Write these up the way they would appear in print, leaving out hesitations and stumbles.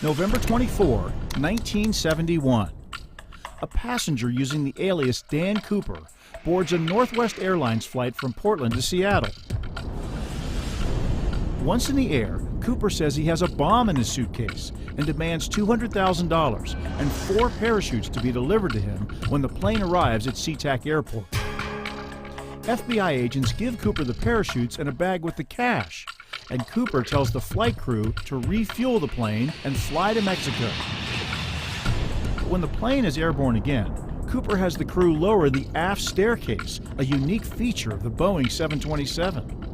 November 24, 1971. A passenger using the alias Dan Cooper boards a Northwest Airlines flight from Portland to Seattle. Once in the air, Cooper says he has a bomb in his suitcase and demands $200,000 and 4 parachutes to be delivered to him when the plane arrives at SeaTac Airport. FBI agents give Cooper the parachutes and a bag with the cash, and Cooper tells the flight crew to refuel the plane and fly to Mexico. When the plane is airborne again, Cooper has the crew lower the aft staircase, a unique feature of the Boeing 727.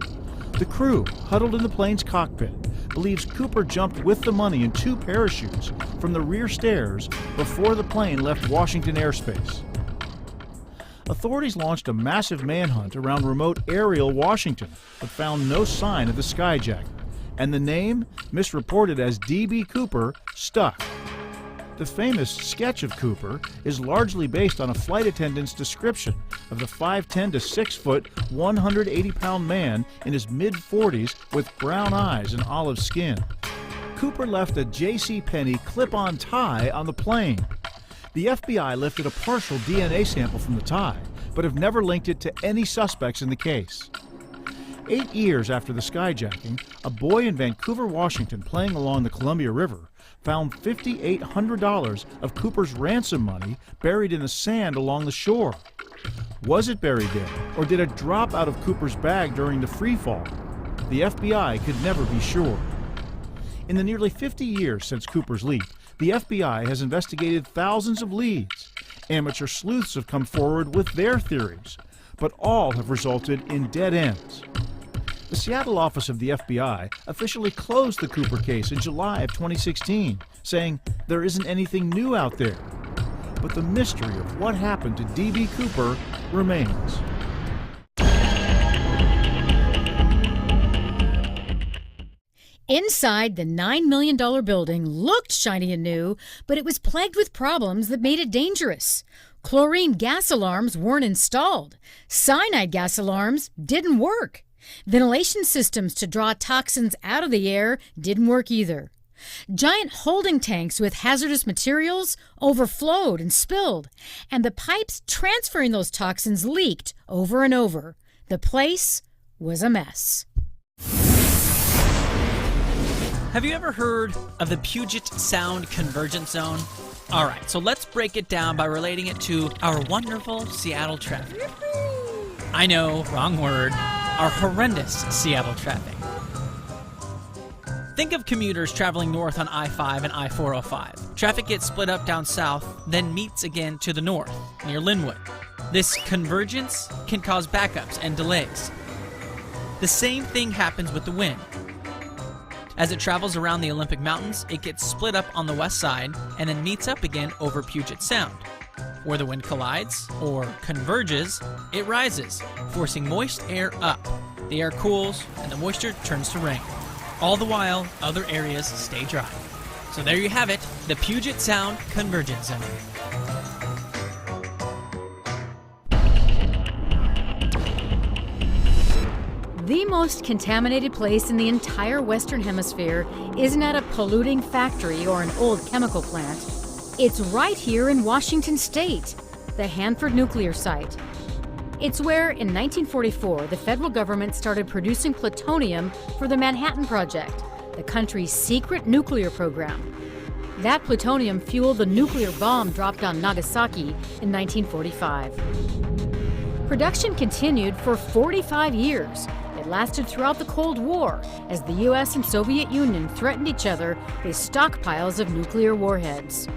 The crew, huddled in the plane's cockpit, believes Cooper jumped with the money and 2 parachutes from the rear stairs before the plane left Washington airspace. Authorities launched a massive manhunt around remote Ariel, Washington, but found no sign of the skyjacker, and the name, misreported as D.B. Cooper, stuck. The famous sketch of Cooper is largely based on a flight attendant's description of the 5'10" to 6', 180-pound man in his mid-40s with brown eyes and olive skin. Cooper left a JCPenney clip-on tie on the plane. The FBI lifted a partial DNA sample from the tie, but have never linked it to any suspects in the case. 8 years after the skyjacking, a boy in Vancouver, Washington, playing along the Columbia River, found $5,800 of Cooper's ransom money buried in the sand along the shore. Was it buried there, or did it drop out of Cooper's bag during the free fall? The FBI could never be sure. In the nearly 50 years since Cooper's leap, the FBI has investigated thousands of leads. Amateur sleuths have come forward with their theories, but all have resulted in dead ends. The Seattle office of the FBI officially closed the Cooper case in July of 2016, saying there isn't anything new out there. But the mystery of what happened to D.B. Cooper remains. Inside, the $9 million building looked shiny and new, but it was plagued with problems that made it dangerous. Chlorine gas alarms weren't installed. Cyanide gas alarms didn't work. Ventilation systems to draw toxins out of the air didn't work either. Giant holding tanks with hazardous materials overflowed and spilled, and the pipes transferring those toxins leaked over and over. The place was a mess. Have you ever heard of the Puget Sound Convergence Zone? All right, so let's break it down by relating it to our wonderful Seattle traffic. I know, wrong word. Our horrendous Seattle traffic. Think of commuters traveling north on I-5 and I-405. Traffic gets split up down south, then meets again to the north, near Linwood. This convergence can cause backups and delays. The same thing happens with the wind. As it travels around the Olympic Mountains, it gets split up on the west side and then meets up again over Puget Sound. Where the wind collides, or converges, it rises, forcing moist air up. The air cools, and the moisture turns to rain. All the while, other areas stay dry. So there you have it, the Puget Sound Convergence Zone. The most contaminated place in the entire Western Hemisphere isn't at a polluting factory or an old chemical plant. It's right here in Washington State, the Hanford nuclear site. It's where, in 1944, the federal government started producing plutonium for the Manhattan Project, the country's secret nuclear program. That plutonium fueled the nuclear bomb dropped on Nagasaki in 1945. Production continued for 45 years. It lasted throughout the Cold War as the U.S. and Soviet Union threatened each other with stockpiles of nuclear warheads.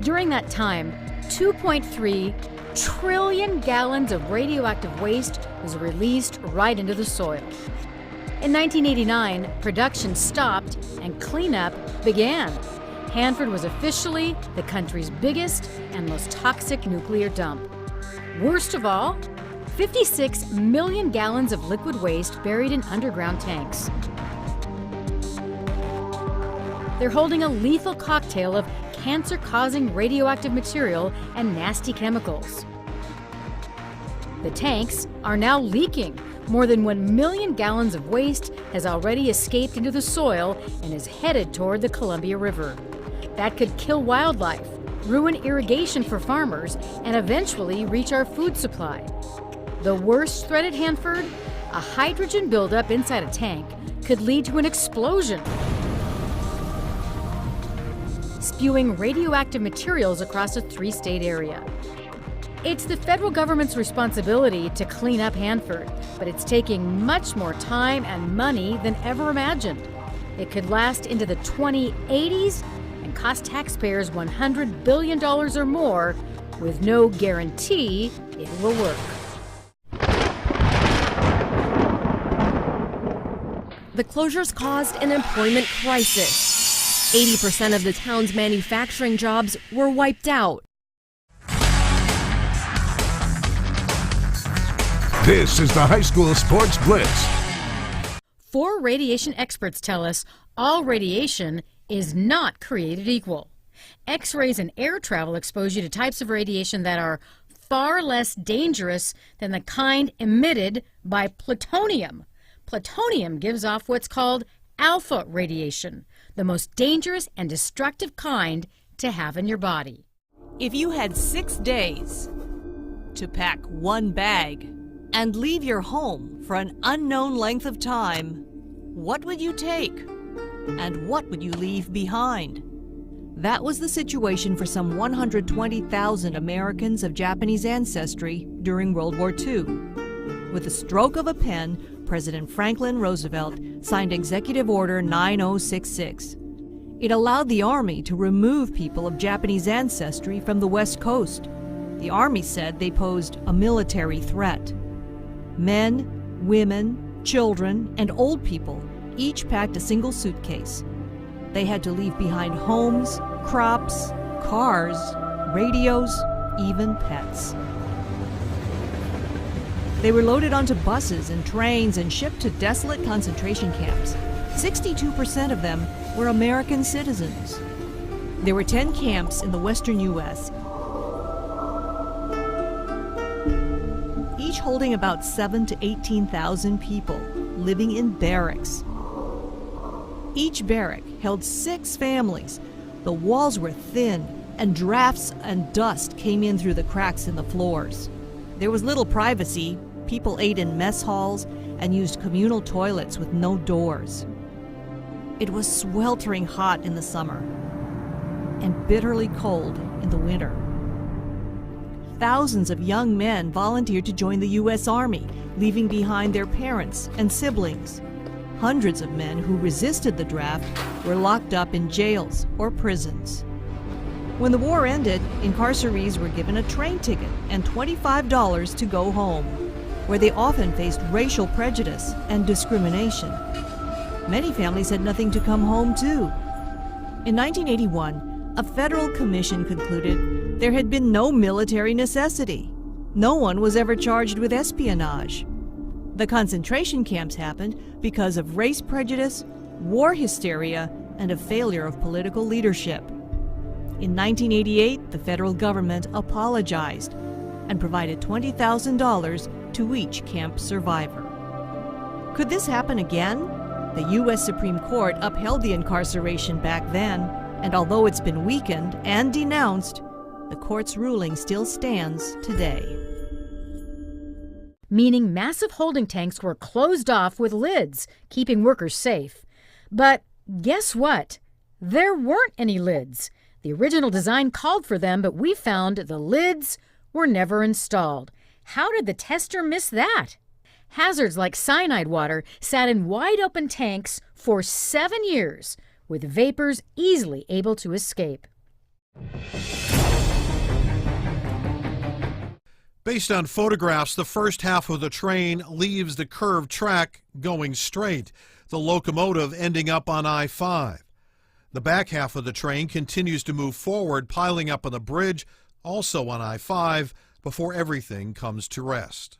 During that time, 2.3 trillion gallons of radioactive waste was released right into the soil. In 1989, production stopped and cleanup began. Hanford was officially the country's biggest and most toxic nuclear dump. Worst of all, 56 million gallons of liquid waste buried in underground tanks. They're holding a lethal cocktail of cancer-causing radioactive material and nasty chemicals. The tanks are now leaking. More than 1 million gallons of waste has already escaped into the soil and is headed toward the Columbia River. That could kill wildlife, ruin irrigation for farmers, and eventually reach our food supply. The worst threat at Hanford? A hydrogen buildup inside a tank could lead to an explosion, spewing radioactive materials across a 3-state area. It's the federal government's responsibility to clean up Hanford, but it's taking much more time and money than ever imagined. It could last into the 2080s and cost taxpayers $100 billion or more, with no guarantee it will work. The closures caused an employment crisis. 80% of the town's manufacturing jobs were wiped out. This is the High School Sports Blitz. 4 radiation experts tell us all radiation is not created equal. X-rays and air travel expose you to types of radiation that are far less dangerous than the kind emitted by plutonium. Plutonium gives off what's called alpha radiation, the most dangerous and destructive kind to have in your body. If you had 6 days to pack 1 bag and leave your home for an unknown length of time, what would you take? And what would you leave behind? That was the situation for some 120,000 Americans of Japanese ancestry during World War II. With the stroke of a pen, President Franklin Roosevelt signed Executive Order 9066. It allowed the Army to remove people of Japanese ancestry from the West Coast. The Army said they posed a military threat. Men, women, children, and old people each packed a single suitcase. They had to leave behind homes, crops, cars, radios, even pets. They were loaded onto buses and trains and shipped to desolate concentration camps. 62% of them were American citizens. There were 10 camps in the western U.S., each holding about 7,000 to 18,000 people living in barracks. Each barrack held 6 families. The walls were thin, and drafts and dust came in through the cracks in the floors. There was little privacy. People ate in mess halls and used communal toilets with no doors. It was sweltering hot in the summer and bitterly cold in the winter. Thousands of young men volunteered to join the U.S. Army, leaving behind their parents and siblings. Hundreds of men who resisted the draft were locked up in jails or prisons. When the war ended, incarcerees were given a train ticket and $25 to go home, where they often faced racial prejudice and discrimination. Many families had nothing to come home to. In 1981, a federal commission concluded there had been no military necessity. No one was ever charged with espionage. The concentration camps happened because of race prejudice, war hysteria, and a failure of political leadership. In 1988, the federal government apologized and provided $20,000 to each camp survivor. Could this happen again? The U.S. Supreme Court upheld the incarceration back then, and although it's been weakened and denounced, the court's ruling still stands today. Meaning massive holding tanks were closed off with lids, keeping workers safe. But guess what? There weren't any lids. The original design called for them, but we found the lids were never installed. How did the tester miss that? Hazards like cyanide water sat in wide-open tanks for 7 years, with vapors easily able to escape. Based on photographs, the first half of the train leaves the curved track going straight, the locomotive ending up on I-5. The back half of the train continues to move forward, piling up on the bridge, also on I-5, before everything comes to rest.